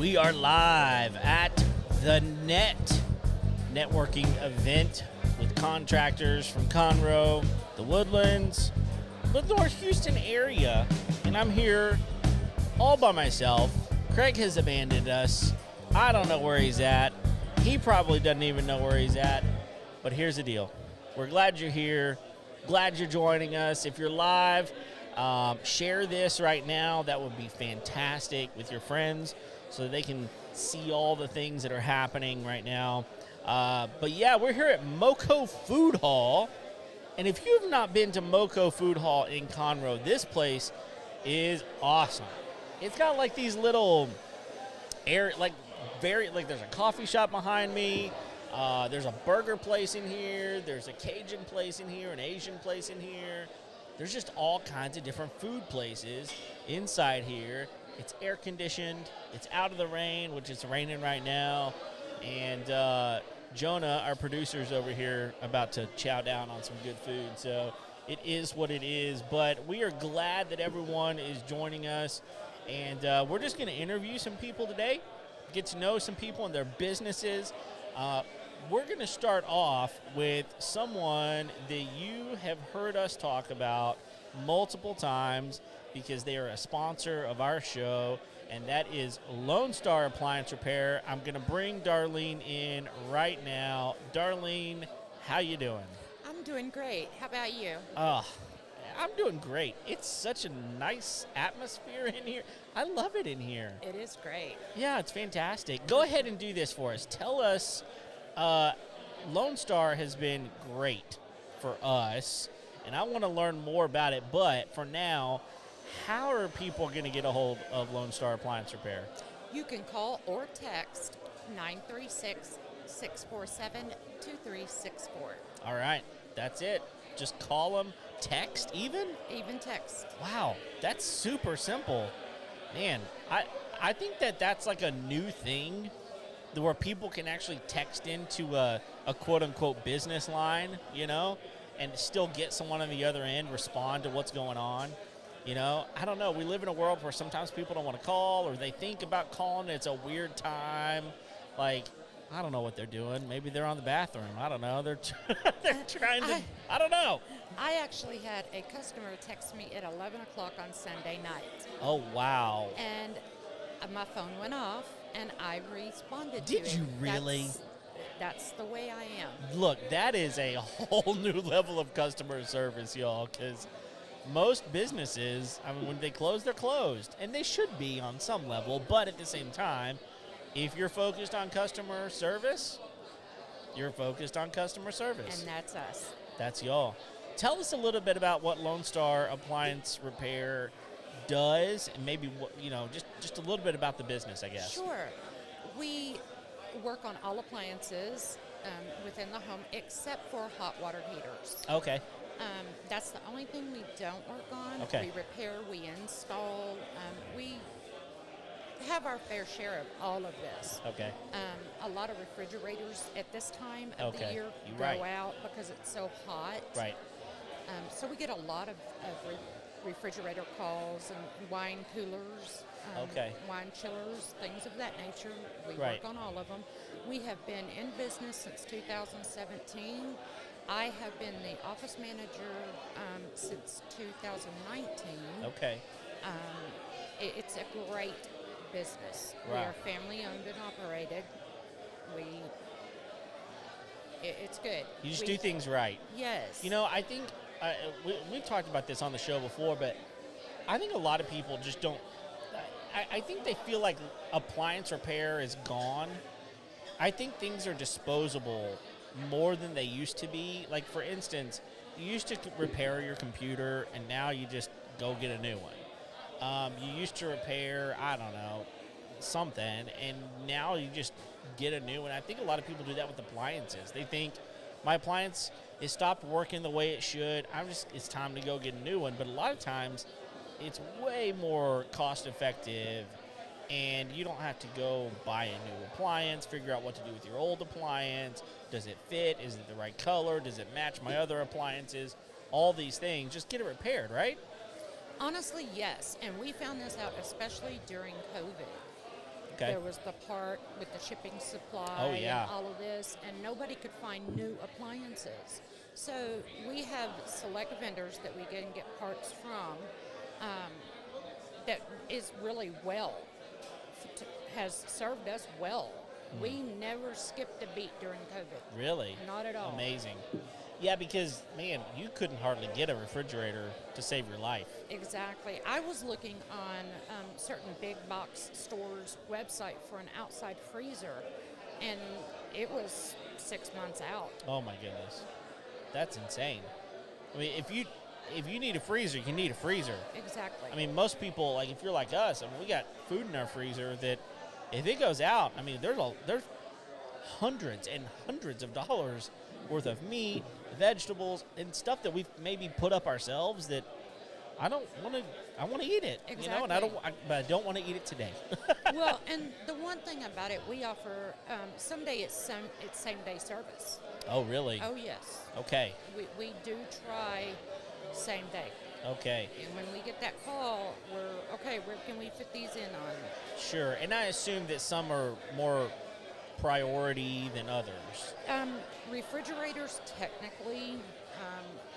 We are live at the NET networking event with contractors from Conroe, the Woodlands, the North Houston area, and I'm here all by myself. Craig has abandoned us. I don't know where he's at. He probably doesn't even know where he's at, but here's the deal. We're glad you're here, glad you're joining us. If you're live, share this right now. That would be fantastic with your friends so they can see all the things that are happening right now. But yeah, we're here at Moco Food Hall. And if you've not been to Moco Food Hall in Conroe, this place is awesome. It's got like these little there's a coffee shop behind me. There's a burger place in here. There's a Cajun place in here, an Asian place in here. There's just all kinds of different food places inside here. It's air conditioned. It's out of the rain, which is raining right now. And Jonah, our producer's over here, about to chow down on some good food. So it is what it is. But we are glad that everyone is joining us. And we're just going to interview some people today, get to know some people and their businesses. We're going to start off with someone that you have heard us talk about multiple times because they are a sponsor of our show, and that is Lone Star Appliance Repair. I'm going to bring Darlene in right now. Darlene, how you doing? I'm doing great. How about you? I'm doing great. It's such a nice atmosphere in here. I love it in here. It is great. Yeah, it's fantastic. Go ahead and do this for us. Tell us, Lone Star has been great for us, and I want to learn more about it. But for now, how are people going to get a hold of Lone Star Appliance Repair? You can call or text 936-647-2364. All right, that's it. Just call them, text even? Even text. Wow, that's super simple. Man, I think that's like a new thing where people can actually text into a quote-unquote business line, you know, and still get someone on the other end respond to what's going on. You know, I don't know. We live in a world where sometimes people don't want to call, or they think about calling. It's a weird time. Like, I don't know what they're doing. Maybe they're on the bathroom. I don't know. They're trying to, I don't know. I actually had a customer text me at 11 o'clock on Sunday night. Oh, wow. And my phone went off, and I responded to it. Did you really? That's the way I am. Look, that is a whole new level of customer service, y'all, because most businesses, I mean, when they close, they're closed. And they should be on some level, but at the same time, if you're focused on customer service, you're focused on customer service. And that's us. That's y'all. Tell us a little bit about what Lone Star Appliance Repair does, and maybe just a little bit about the business, I guess. Sure. We work on all appliances within the home except for hot water heaters. Okay. That's the only thing we don't work on. Okay. We repair, we install. We have our fair share of all of this. Okay. A lot of refrigerators at this time of the Okay. year You're go right. out because it's so hot. Right. So we get a lot of refrigerator calls and wine coolers, Okay. wine chillers, things of that nature. We Right. work on all of them. We have been in business since 2017. I have been the office manager since 2019. Okay. It's a great business. Wow. We are family owned and operated. It's good. You just do things right. Yes. You know, I think we've talked about this on the show before, but I think a lot of people just don't. I think they feel like appliance repair is gone. I think things are disposable more than they used to be. Like, for instance, you used to repair your computer, and now you just go get a new one. You used to repair, I don't know, something, and now you just get a new one. I think a lot of people do that with appliances. They think, my appliance has stopped working the way it should. It's time to go get a new one. But a lot of times, it's way more cost effective, and you don't have to go buy a new appliance, figure out what to do with your old appliance. Does it fit? Is it the right color? Does it match my other appliances? All these things. Just get it repaired, right? Honestly, yes. And we found this out especially during COVID. Okay. There was the part with the shipping supply Oh, yeah. and all of this, and nobody could find new appliances. So we have select vendors that we can get parts from that is really has served us well. We never skipped a beat during COVID. Really? Not at all. Amazing. Yeah, because, man, you couldn't hardly get a refrigerator to save your life. Exactly. I was looking on certain big box stores' website for an outside freezer, and it was 6 months out. Oh, my goodness. That's insane. I mean, if you need a freezer, you need a freezer. Exactly. I mean, most people, like, if you're like us, I mean, we got food in our freezer that if it goes out, I mean, there's hundreds and hundreds of dollars worth of meat, vegetables, and stuff that we've maybe put up ourselves that I want to eat it. Exactly. You know, and but I don't want to eat it today. Well, and the one thing about it, we offer someday it's same day service. Oh, really? Oh yes. Okay. We do try same day. Okay. And when we get that call, we're okay. Where can we fit these in on? Sure. And I assume that some are more priority than others. Refrigerators technically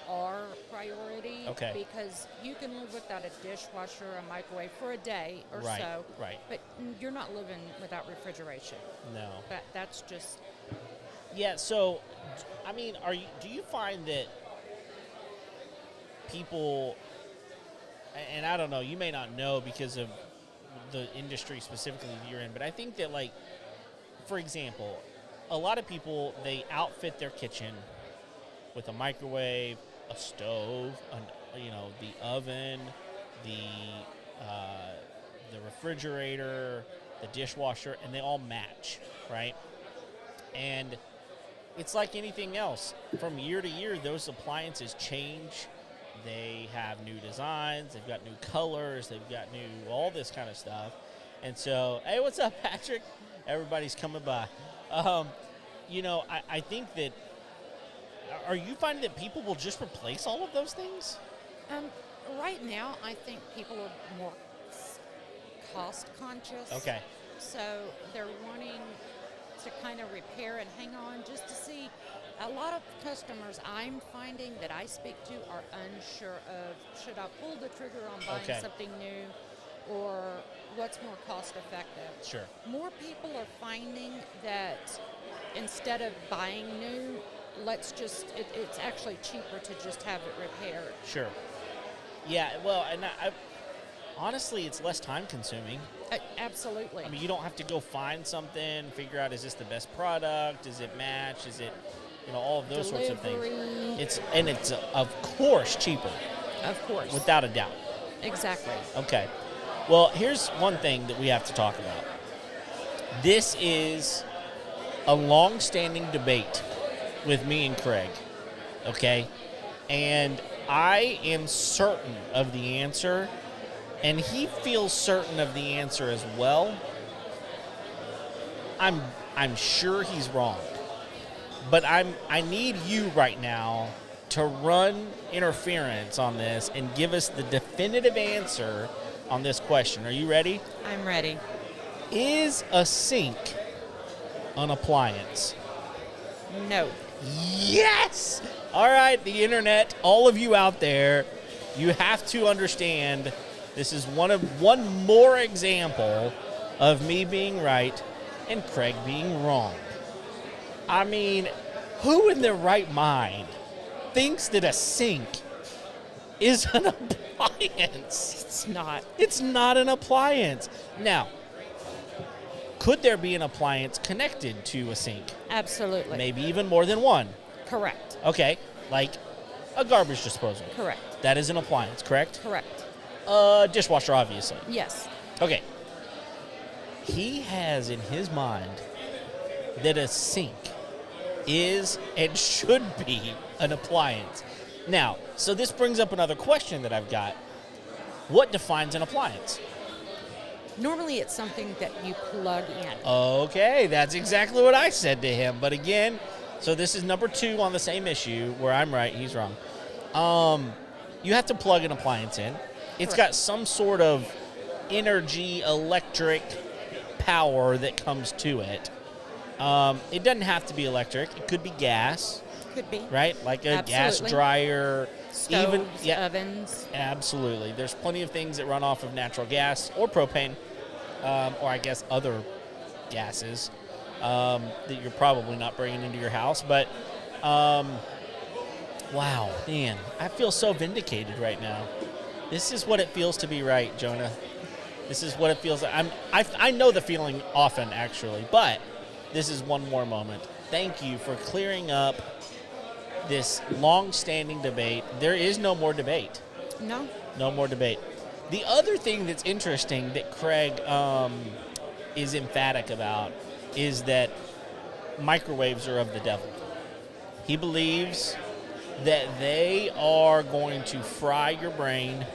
are priority. Okay. Because you can live without a dishwasher, a microwave for a day or Right, so. right. But you're not living without refrigeration. No. That's just. Yeah. So, I mean, do you find that people, and I don't know, you may not know because of the industry specifically that you're in, but I think that, like, for example, a lot of people, they outfit their kitchen with a microwave, a stove, the oven, the refrigerator, the dishwasher, and they all match, right? And it's like anything else. From year to year, those appliances change. They have new designs. They've got new colors. They've got all this kind of stuff. And so, hey, what's up, Patrick? Everybody's coming by. I think that, are you finding that people will just replace all of those things? Right now, I think people are more cost conscious. Okay. So they're wanting to kind of repair and hang on just to see. A lot of customers I'm finding that I speak to are unsure of, should I pull the trigger on buying something new or what's more cost effective? Sure. More people are finding that instead of buying new, it's actually cheaper to just have it repaired. Sure. Yeah, well, and honestly, it's less time consuming. Absolutely. I mean, you don't have to go find something, figure out, is this the best product? Is it match? Is it, all of those sorts of things. It's of course cheaper. Of course. Without a doubt. Exactly. Okay. Well, here's one thing that we have to talk about. This is a long-standing debate with me and Craig, okay? And I am certain of the answer, and he feels certain of the answer as well. I'm sure he's wrong. But I need you right now to run interference on this and give us the definitive answer on this question. Are you ready? I'm ready. Is a sink an appliance? No. Yes! All right, the internet, all of you out there, you have to understand this is one more example of me being right and Craig being wrong. I mean, who in their right mind thinks that a sink is an appliance? It's not. It's not an appliance. Now, could there be an appliance connected to a sink? Absolutely. Maybe even more than one. Correct. Okay, like a garbage disposal. Correct. That is an appliance, correct? Correct. Dishwasher, obviously. Yes. Okay. He has in his mind that a sink is and should be an appliance. Now, so this brings up another question that I've got. What defines an appliance? Normally it's something that you plug in. Okay, that's exactly what I said to him. But again, so this is number 2 on the same issue where I'm right, he's wrong. You have to plug an appliance in. It's Correct. got some sort of energy, electric power that comes to it. It doesn't have to be electric. It could be gas, Could be. right? Like a gas Absolutely. dryer. Stoves, ovens. Absolutely. There's plenty of things that run off of natural gas or propane, or I guess other gases that you're probably not bringing into your house. But, wow, man, I feel so vindicated right now. This is what it feels to be right, Jonah. This is what it feels like. I know the feeling often, actually, but this is one more moment. Thank you for clearing up this long-standing debate. There is no more debate. No. No more debate. The other thing that's interesting that Craig is emphatic about is that microwaves are of the devil. He believes that they are going to fry your brain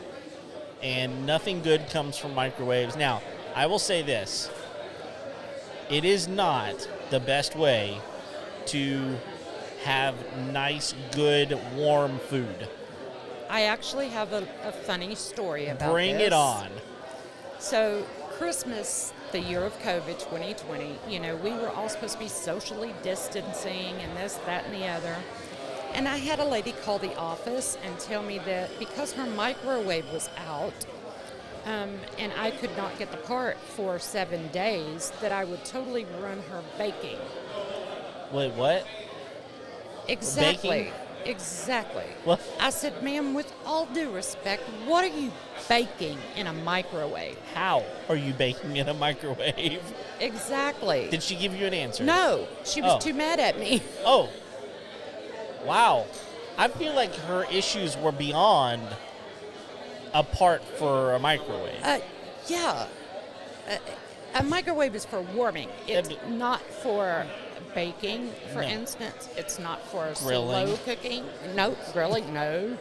and nothing good comes from microwaves. Now, I will say this. It is not the best way to have nice, good, warm food. I actually have a funny story about Bring this. it on. So Christmas, the year of COVID 2020, we were all supposed to be socially distancing and this, that, and the other. And I had a lady call the office and tell me that because her microwave was out and I could not get the part for 7 days, that I would totally ruin her baking. Wait, what? Exactly. Baking? Exactly. What? I said, ma'am, with all due respect, what are you baking in a microwave? How are you baking in a microwave? Exactly. Did she give you an answer? No, she was Oh. too mad at me. Oh. Wow. I feel like her issues were beyond a part for a microwave. Yeah. A microwave is for warming. It's not for baking, for No. instance. It's not for Grilling. slow cooking. No, grilling, no.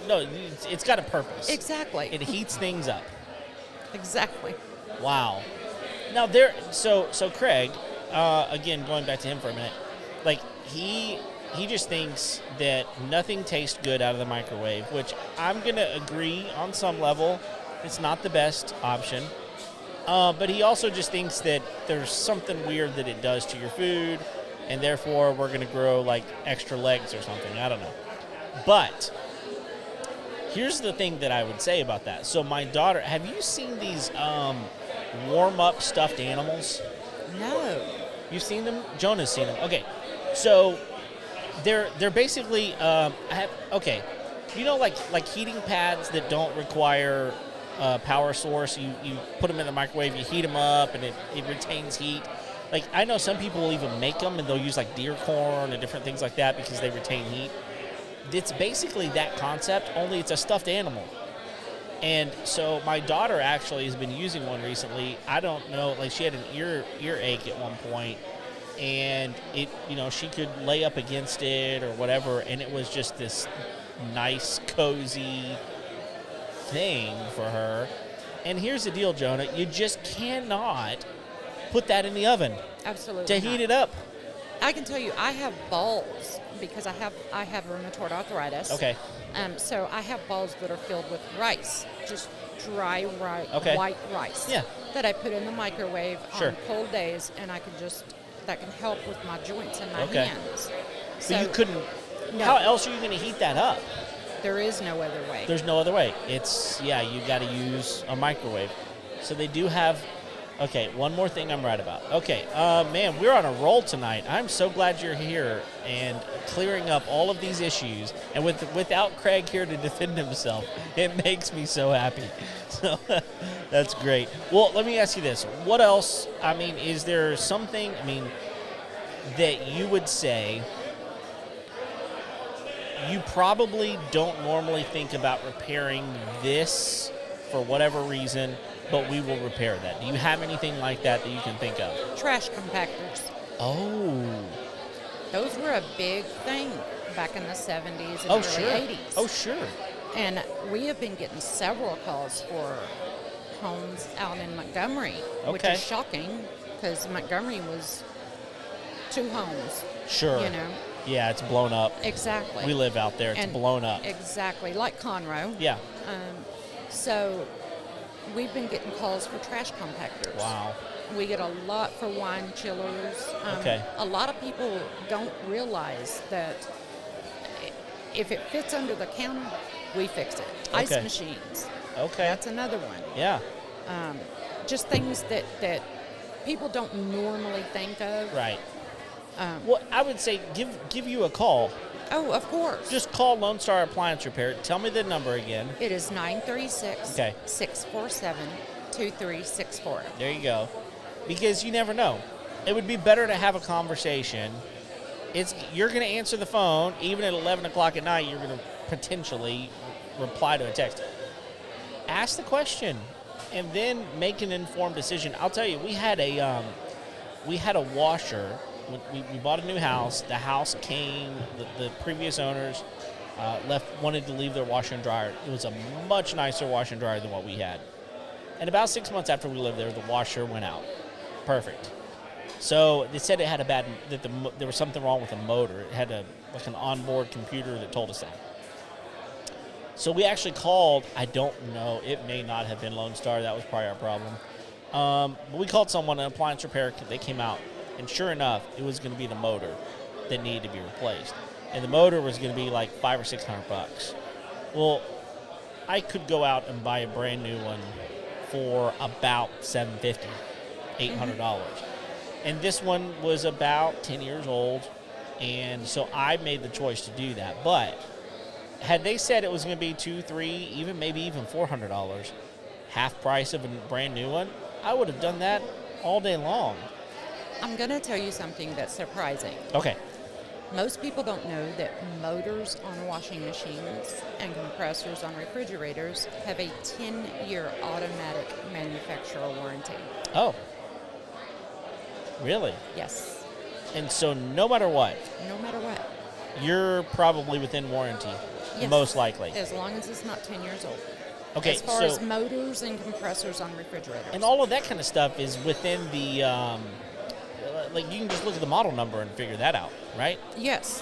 No, it's got a purpose. Exactly. It heats things up. Exactly. Wow. Now so Craig, again going back to him for a minute, like he just thinks that nothing tastes good out of the microwave, which I'm gonna agree on some level. It's not the best option. But he also just thinks that there's something weird that it does to your food, and therefore we're going to grow like extra legs or something. I don't know. But here's the thing that I would say about that. So my daughter, have you seen these warm-up stuffed animals? No. You've seen them? Jonah's seen them. Okay. So they're basically okay. You know, like heating pads that don't require power source. You put them in the microwave, you heat them up, and it retains heat. Like, I know some people will even make them, and they'll use like deer corn and different things like that because they retain heat. It's basically that concept, only it's a stuffed animal. And so my daughter actually has been using one recently. I don't know, like she had an earache at one point, and it, she could lay up against it or whatever, and it was just this nice, cozy thing for her. And here's the deal, Jonah, you just cannot put that in the oven Absolutely to heat it up. I can tell you, I have balls because I have rheumatoid arthritis. Okay. So I have balls that are filled with rice, just dry Okay. white rice. Yeah. That I put in the microwave Sure. on cold days, and that can help with my joints and my Okay. hands. So you couldn't. No. How else are you going to heat that up? There is no other way. There's no other way. You got to use a microwave. So they do have. Okay, one more thing I'm right about. Okay, man, we're on a roll tonight. I'm so glad you're here and clearing up all of these issues. And without Craig here to defend himself, it makes me so happy. So that's great. Well, let me ask you this. What else? I mean, is there something, that you would say you probably don't normally think about repairing this for whatever reason, but we will repair that? Do you have anything like that you can think of? Trash compactors. Oh. Those were a big thing back in the 70s and Oh, early sure. 80s. Oh, sure. And we have been getting several calls for homes out in Montgomery, which Okay. is shocking because Montgomery was 2 homes. Sure. Yeah, it's blown up. Exactly. We live out there. It's And blown up. Exactly, like Conroe. Yeah. So we've been getting calls for trash compactors. Wow. We get a lot for wine chillers. Okay. A lot of people don't realize that if it fits under the counter, we fix it. Ice Okay. machines. Okay. That's another one. Yeah. Just things that people don't normally think of. Right. Well, I would say give you a call. Oh, of course. Just call Lone Star Appliance Repair. Tell me the number again. It is 936 Okay. 647 2364. There you go. Because you never know. It would be better to have a conversation. You're going to answer the phone, even at 11 o'clock at night, you're going to potentially reply to a text. Ask the question and then make an informed decision. I'll tell you, we had a washer. We bought a new house. The house came, the previous owners wanted to leave their washer and dryer. It was a much nicer washer and dryer than what we had. And about 6 months after we lived there, the washer went out. Perfect. So they said it had there was something wrong with the motor. It had like an onboard computer that told us that. So we actually called. I don't know. It may not have been Lone Star. That was probably our problem. But we called someone, an appliance repair. They came out, and sure enough, it was going to be the motor that needed to be replaced, and the motor was going to be like $500 or $600. Well, I could go out and buy a brand new one for about $750, $800. And this one was about 10 years old, and so I made the choice to do that. But had they said it was going to be $200, $300, maybe even $400, half price of a brand new one, I would have done that all day long. I'm going to tell you something that's surprising. Okay. Most people don't know that motors on washing machines and compressors on refrigerators have a 10-year automatic manufacturer warranty. Oh. Really? Yes. And so no matter what, No matter what. you're probably within warranty, Yes. most likely. As long as it's not 10 years old. Okay, As far so as motors and compressors on refrigerators. and all of that kind of stuff is within the like you can just look at the model number and figure that out, right? Yes.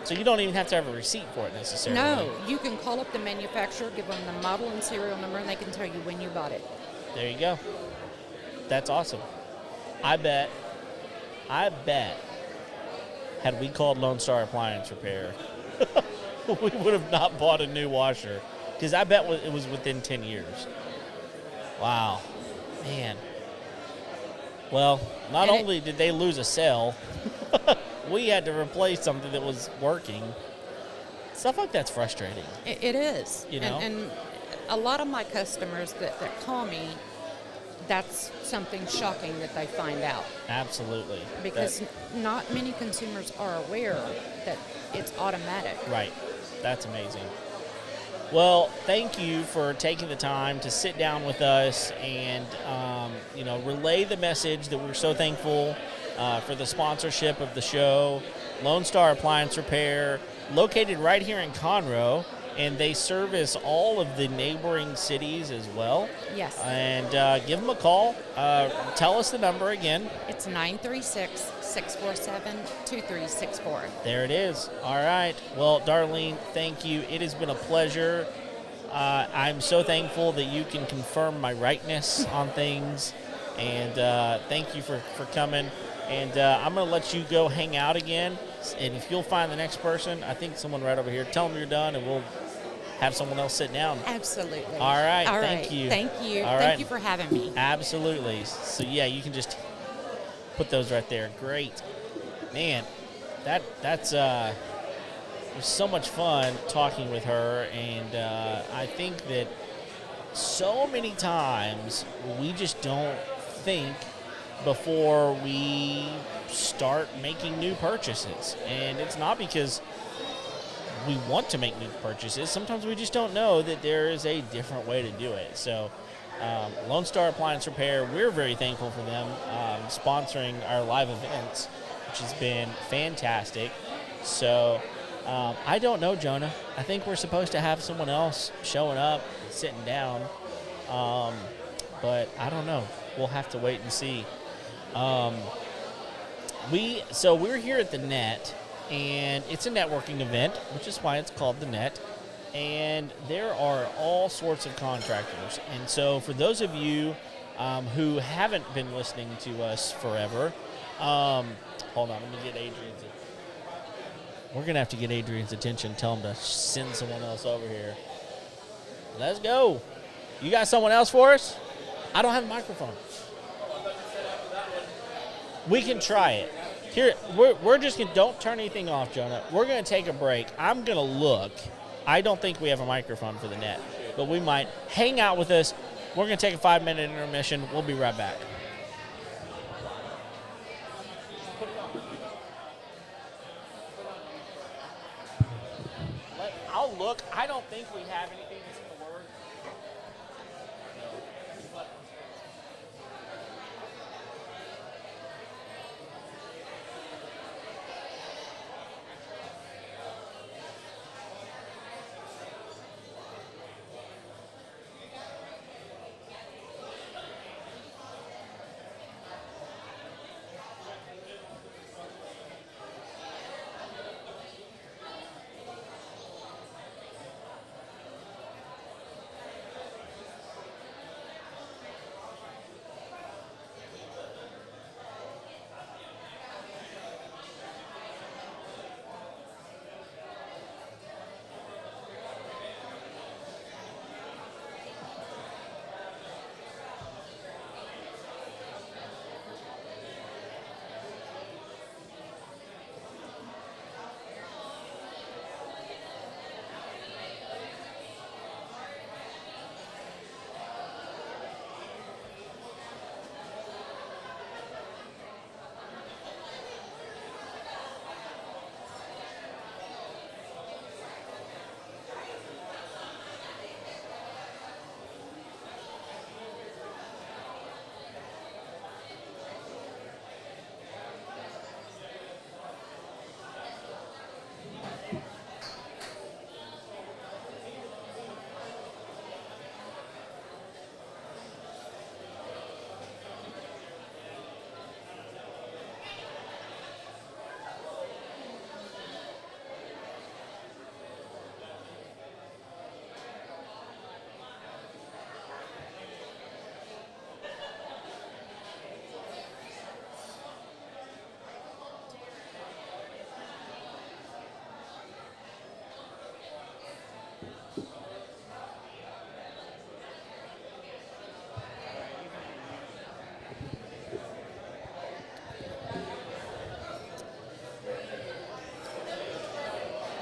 So you don't even have to have a receipt for it necessarily. No, you can call up the manufacturer, give them the model and serial number, and they can tell you when you bought it. There you go. That's awesome. I bet had we called Lone Star Appliance Repair, we would have not bought a new washer, because I bet it was within 10 years. Wow. Man. Well, not And only did they lose a sale, we had to replace something that was working. Stuff like that's frustrating. It is. You know? And a lot of my customers that call me, that's something shocking that they find out. Absolutely. Because not many consumers are aware that it's automatic. Right. That's amazing. Well, thank you for taking the time to sit down with us and, relay the message that we're so thankful for the sponsorship of the show. Lone Star Appliance Repair, located right here in Conroe, and they service all of the neighboring cities as well. Yes. And give them a call. Tell us the number again. It's 936-647-2364. There it is. All right. Well, Darlene, thank you. It has been a pleasure. I'm so thankful that you can confirm my rightness on things. And thank you for coming. And I'm going to let you go hang out again. And if you'll find the next person, I think someone right over here, tell them you're done, and we'll have someone else sit down. Absolutely. All right. All Thank right. you. Thank you. All Thank right. you for having me. Absolutely. So, yeah, you can just put those right there. Great. Man, that's it was so much fun talking with her, and I think that so many times we just don't think before we start making new purchases. And it's not because we want to make new purchases. Sometimes we just don't know that there is a different way to do it. So Lone Star Appliance Repair, we're very thankful for them sponsoring our live events, which has been fantastic. So I don't know, Jonah. I think we're supposed to have someone else showing up, sitting down. But I don't know. We'll have to wait and see. We're here at the Net, and it's a networking event, which is why it's called the Net. And there are all sorts of contractors. And so for those of you who haven't been listening to us forever. Hold on, let me get Adrian's. We're going to have to get Adrian's attention, tell him to send someone else over here. Let's go. You got someone else for us? I don't have a microphone. We can try it. Here, we're just going to, don't turn anything off, Jonah. We're going to take a break. I'm going to look. I don't think we have a microphone for the net, but we might. Hang out with us. We're going to take a 5-minute intermission. We'll be right back. I'll look. I don't think we have anything that's in the Word.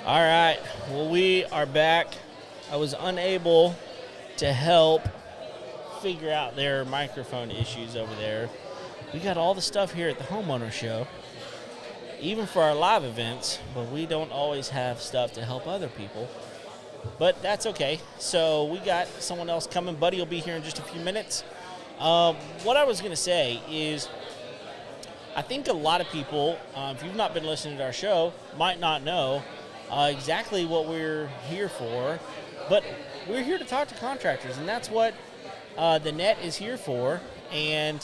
All right, well, we are back. I was unable to help figure out their microphone issues over there. We got all the stuff here at the Homeowner Show, even for our live events, but we don't always have stuff to help other people. But that's okay. So we got someone else coming. Buddy will be here in just a few minutes. What I was going to say is I think a lot of people, if you've not been listening to our show, might not know exactly what we're here for, but we're here to talk to contractors, and that's what the net is here for. And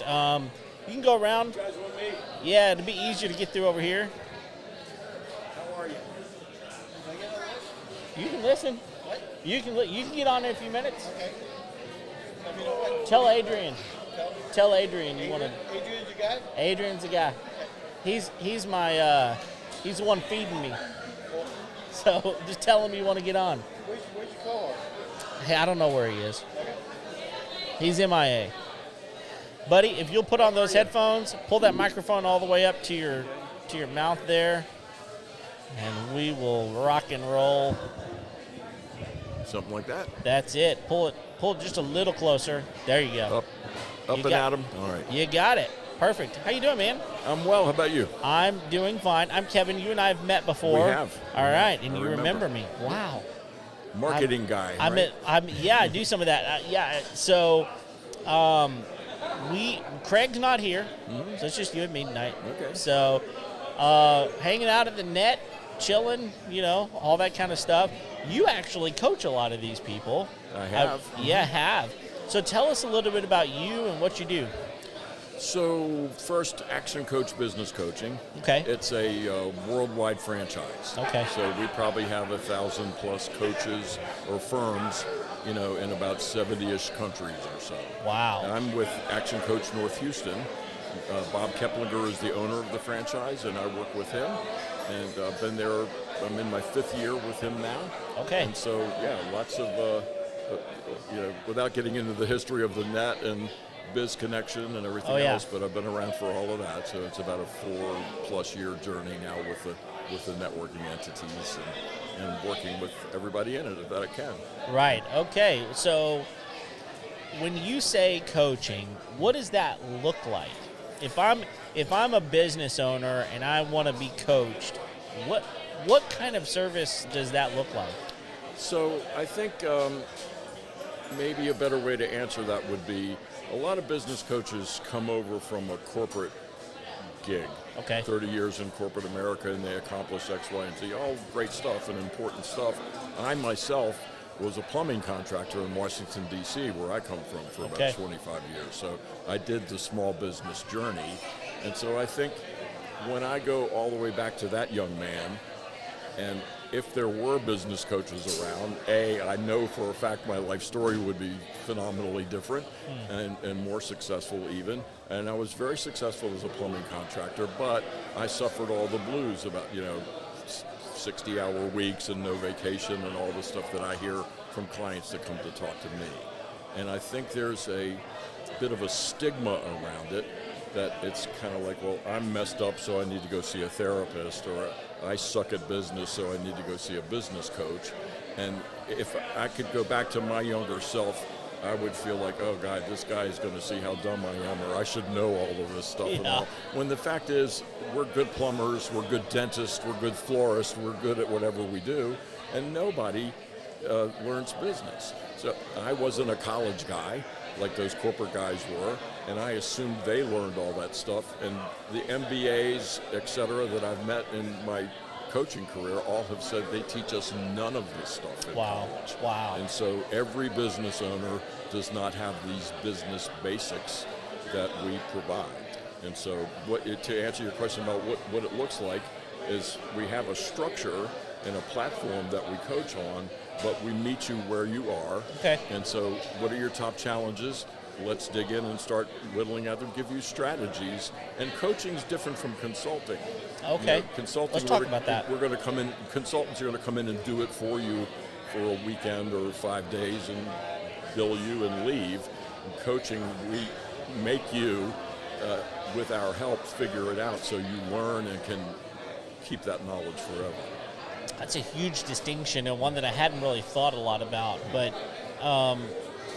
you can go around. You guys want me? Yeah, it'd be easier to get through over here. How are you? Can I get on this? You can listen. What? You can get on in a few minutes. Okay. Let me know what. Tell Adrian. Tell me. Tell Adrian you want to. Adrian's your guy? Adrian's the guy. He's the one feeding me. So just tell him you want to get on. Where's your co-host? Hey, I don't know where he is. Okay. He's MIA. Buddy, if you'll put on those headphones, pull that microphone all the way up to your mouth there, and we will rock and roll. Something like that. That's it. Pull it just a little closer. There you go. Up You and got- at 'em. All right. You got it. Perfect. How you doing, man? I'm well. How about you? I'm doing fine. I'm Kevin. You and I have met before. We have. All right, and I you remember. me. Wow. Marketing guy. I'm yeah, I do some of that. Yeah. So, Craig's not here, so it's just you and me tonight. Okay. So, hanging out at the net, chilling, all that kind of stuff. You actually coach a lot of these people. I have. Yeah, have. So tell us a little bit about you and what you do. So first, Action Coach Business Coaching. Okay. It's a worldwide franchise. Okay. So we probably have 1,000 plus coaches or firms, in about 70-ish countries or so. Wow. I'm with Action Coach North Houston. Bob Keplinger is the owner of the franchise, and I work with him. And I've been there. I'm in my 5th year with him now. Okay. And so, yeah, lots of, without getting into the history of the net and Biz Connection and everything else, but I've been around for all of that. So it's about a 4+ year journey now with the networking entities and working with everybody in it that I can. Right. Okay. So when you say coaching, what does that look like? If I'm a business owner and I want to be coached, what kind of service does that look like? So I think maybe a better way to answer that would be a lot of business coaches come over from a corporate gig. Okay. 30 years in corporate America, and they accomplish X, Y, and Z. All great stuff and important stuff. I myself was a plumbing contractor in Washington, D.C., where I come from, for about 25 years. So I did the small business journey. And so I think when I go all the way back to that young man, and if there were business coaches around, I know for a fact my life story would be phenomenally different and more successful even. And I was very successful as a plumbing contractor, but I suffered all the blues about, 60-hour weeks and no vacation and all the stuff that I hear from clients that come to talk to me. And I think there's a bit of a stigma around it, that it's kind of like, well, I'm messed up, so I need to go see a therapist, or I suck at business, so I need to go see a business coach. And if I could go back to my younger self, I would feel like, oh God, this guy is going to see how dumb I am, or I should know all of this stuff. And all. When the fact is, we're good plumbers, we're good dentists, we're good florists, we're good at whatever we do, and nobody learns business. So I wasn't a college guy like those corporate guys were, and I assumed they learned all that stuff. And the MBAs, et cetera, that I've met in my coaching career all have said they teach us none of this stuff in college. Wow. And so every business owner does not have these business basics that we provide. And so to answer your question about what it looks like is we have a structure and a platform that we coach on, but we meet you where you are. Okay. And so what are your top challenges? Let's dig in and start whittling at them, give you strategies. And coaching is different from consulting. Okay. Consulting, let's talk about that. We're going to come in, consultants are going to come in and do it for you for a weekend or 5 days and bill you and leave. In coaching, we make you, with our help, figure it out so you learn and can keep that knowledge forever. That's a huge distinction, and one that I hadn't really thought a lot about. But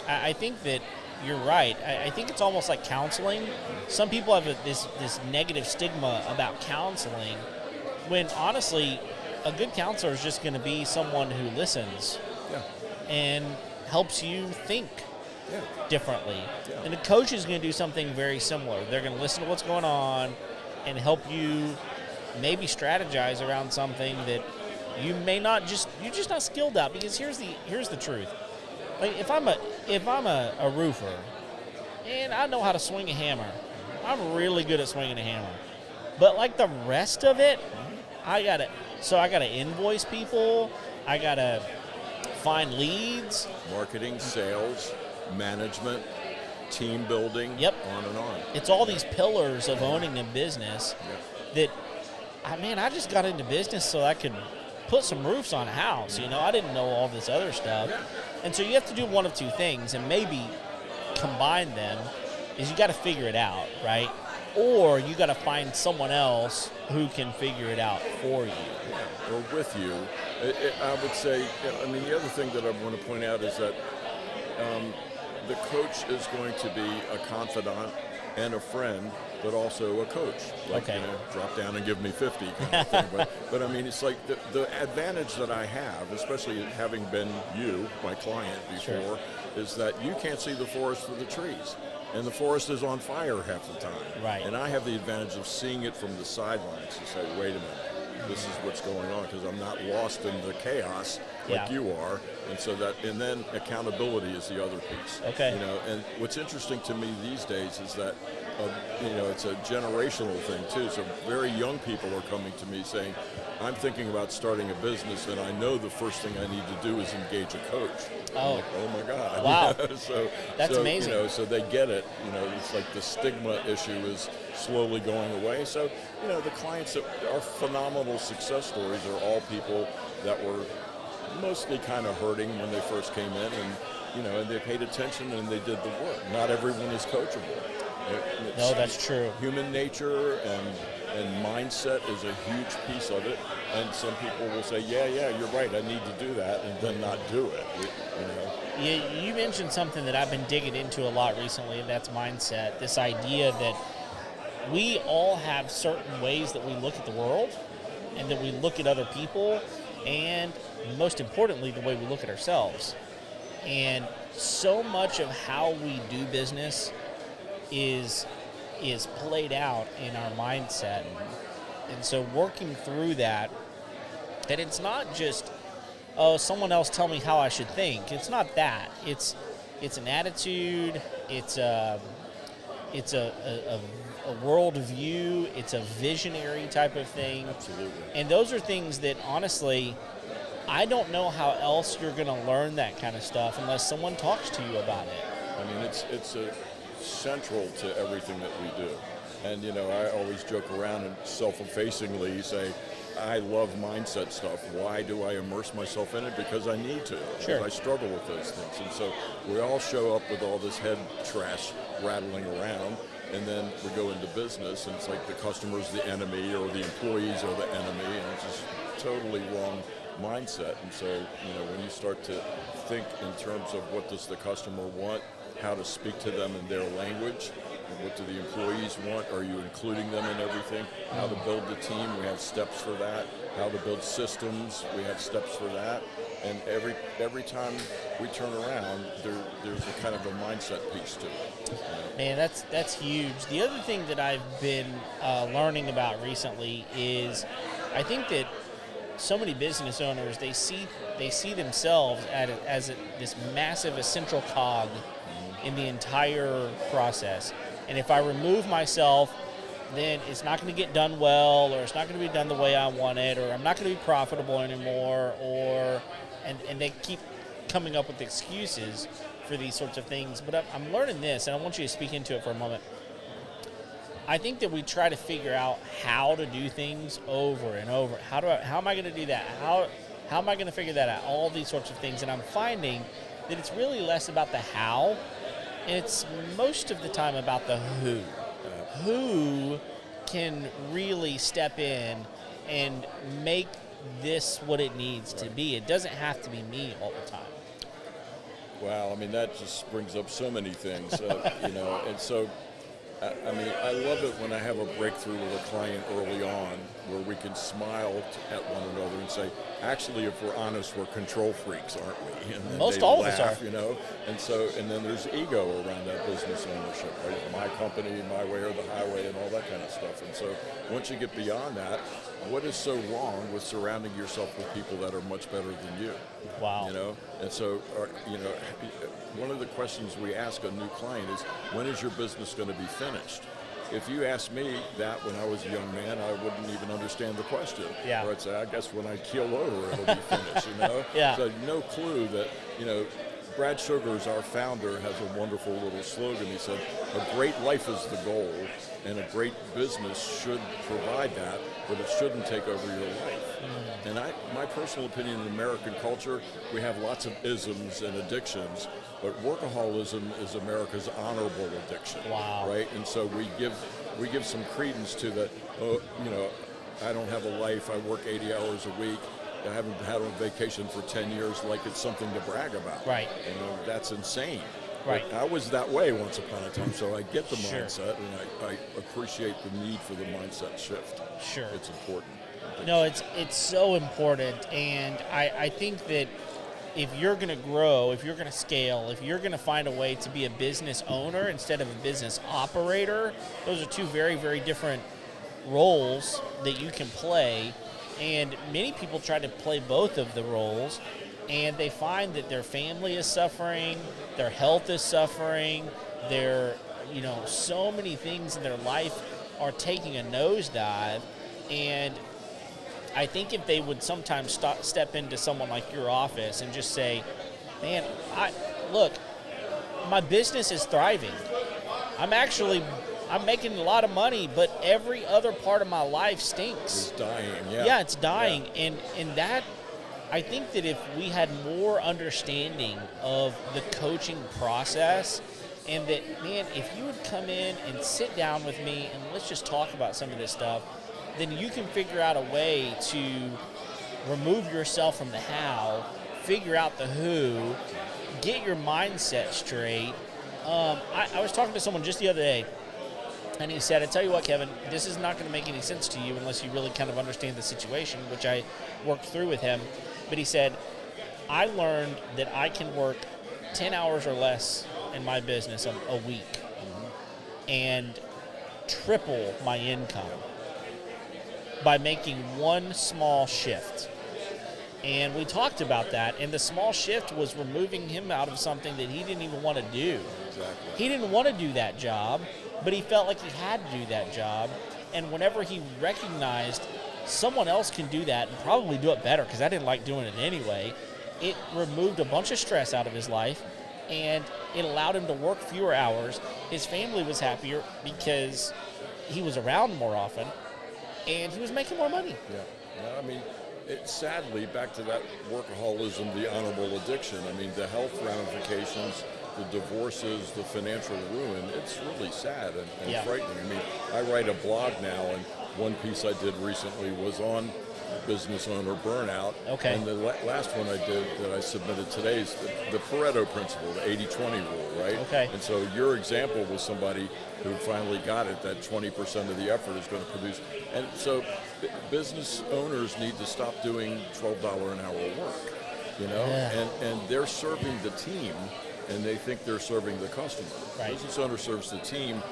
I think that you're right. I think it's almost like counseling. Some people have this negative stigma about counseling, when honestly, a good counselor is just going to be someone who listens and helps you think differently. Yeah. And a coach is going to do something very similar. They're going to listen to what's going on and help you maybe strategize around something that you may not you're just not skilled at. Because here's the truth. Like if I'm a roofer and I know how to swing a hammer, I'm really good at swinging a hammer. But like the rest of it, I gotta invoice people, I gotta find leads, marketing, sales, management, team building, on and on. It's all these pillars of owning a business that I just got into business so I could put some roofs on a house. I didn't know all this other stuff. And so you have to do one of two things, and maybe combine them, is you got to figure it out, right? Or you got to find someone else who can figure it out for you. Or with you. I would say, the other thing that I want to point out is that the coach is going to be a confidant and a friend, but also a coach. Drop down and give me 50 kind of thing. But it's like the advantage that I have, especially having been you, my client before, is that you can't see the forest for the trees. And the forest is on fire half the time. Right. And I have the advantage of seeing it from the sidelines and say, wait a minute, this is what's going on, because I'm not lost in the chaos like Yeah. you are. And so that, and then accountability is the other piece. Okay. You know, and what's interesting to me these days is that, you know, it's a generational thing too. So very young people are coming to me saying, I'm thinking about starting a business, and I know the first thing I need to do is engage a coach. Oh. I'm like, oh my God. Wow. You know, so That's so, amazing. You know, so they get it. You know, it's like the stigma issue is slowly going away. So, you know, the clients that are phenomenal success stories are all people that were mostly kind of hurting when they first came in, and you know, and they paid attention and they did the work. Not everyone is coachable. No, that's true. Human nature and mindset is a huge piece of it. And some people will say, yeah, you're right, I need to do that, and then not do it. You know. You mentioned something that I've been digging into a lot recently, and that's mindset. This idea that we all have certain ways that we look at the world and that we look at other people, and most importantly, the way we look at ourselves. And so much of how we do business is played out in our mindset. And so working through that it's not just, oh, someone else tell me how I should think. It's not that. It's an attitude. It's a world view. It's a visionary type of thing. Absolutely. And those are things that, honestly, I don't know how else you're going to learn that kind of stuff unless someone talks to you about it. I mean, it's central to everything that we do. And, you know, I always joke around and self-effacingly say, I love mindset stuff. Why do I immerse myself in it? Because I need to. Sure. Because I struggle with those things. And so we all show up with all this head trash rattling around, and then we go into business, and it's like the customer's the enemy or the employees are the enemy, and it's just totally wrong mindset. And so, you know, when you start to think in terms of what does the customer want, how to speak to them in their language, and what do the employees want, are you including them in everything, how to build the team, we have steps for that, how to build systems, we have steps for that, and every time we turn around, there's a kind of a mindset piece to it. Man, that's huge. The other thing that I've been learning about recently is I think that so many business owners, they see themselves as this massive essential cog in the entire process. And if I remove myself, then it's not going to get done well, or it's not going to be done the way I want it, or I'm not going to be profitable anymore, and they keep coming up with excuses for these sorts of things. But I'm learning this, and I want you to speak into it for a moment. I think that we try to figure out how to do things over and over. How am I going to do that? How am I going to figure that out? All these sorts of things. And I'm finding that it's really less about the how, and it's most of the time about the who. Who can really step in and make this what it needs to be? It doesn't have to be me all the time. Wow, I mean, that just brings up so many things, you know, and so, I mean, I love it when I have a breakthrough with a client early on where we can smile at one another and say, actually, if we're honest, we're control freaks, aren't we? And then Most they all of laugh, us are. You know, and so, and then there's ego around that business ownership, right? My company, my way or the highway, and all that kind of stuff. And so, once you get beyond that, what is so wrong with surrounding yourself with people that are much better than you? Wow. You know, and so, you know, one of the questions we ask a new client is, when is your business going to be finished? If you asked me that when I was a young man, I wouldn't even understand the question. Yeah. Or I'd say, I guess when I keel over, it'll be finished, you know? Yeah. So no clue that, you know, Brad Sugars, our founder, has a wonderful little slogan. He said, a great life is the goal, and a great business should provide that, but it shouldn't take over your life. And my personal opinion, in American culture, we have lots of isms and addictions, but workaholism is America's honorable addiction. Wow. Right? And so we give some credence to that, you know, I don't have a life, I work 80 hours a week, I haven't had a vacation for 10 years, like it's something to brag about. Right. You know, that's insane. Right. But I was that way once upon a time, so I get the Sure. mindset, and I appreciate the need for the mindset shift. Sure. It's important. No, it's so important, and I think that if you're going to grow, if you're going to scale, if you're going to find a way to be a business owner instead of a business operator, those are two very, very different roles that you can play. And many people try to play both of the roles, and they find that their family is suffering, their health is suffering, their, so many things in their life are taking a nosedive. And I think if they would sometimes step into someone like your office and just say, man, look, my business is thriving. I'm making a lot of money, but every other part of my life stinks. It's dying, yeah. Yeah, it's dying. Yeah. And that, I think that if we had more understanding of the coaching process, and that, man, if you would come in and sit down with me and let's just talk about some of this stuff, then you can figure out a way to remove yourself from the how, figure out the who, get your mindset straight. I was talking to someone just the other day, and he said, I tell you what, Kevin, this is not going to make any sense to you unless you really kind of understand the situation, which I worked through with him. But he said, I learned that I can work 10 hours or less in my business a week and triple my income by making one small shift. And we talked about that, and the small shift was removing him out of something that he didn't even want to do. Exactly. He didn't want to do that job, but he felt like he had to do that job. And whenever he recognized someone else can do that and probably do it better, because I didn't like doing it anyway, it removed a bunch of stress out of his life, and it allowed him to work fewer hours. His family was happier because he was around more often, and he was making more money. Yeah. I mean, sadly, back to that workaholism, the honorable addiction. I mean, the health ramifications, the divorces, the financial ruin, it's really sad and frightening. I mean, I write a blog now, and one piece I did recently was on business owner burnout. Okay. And the last one I did that I submitted today is the Pareto principle, the 80-20 rule, right? Okay. And so your example was somebody who finally got it, that 20% of the effort is going to produce. And so business owners need to stop doing $12 an hour work, and they're serving the team, and they think they're serving the customer. Right. Business owner serves the team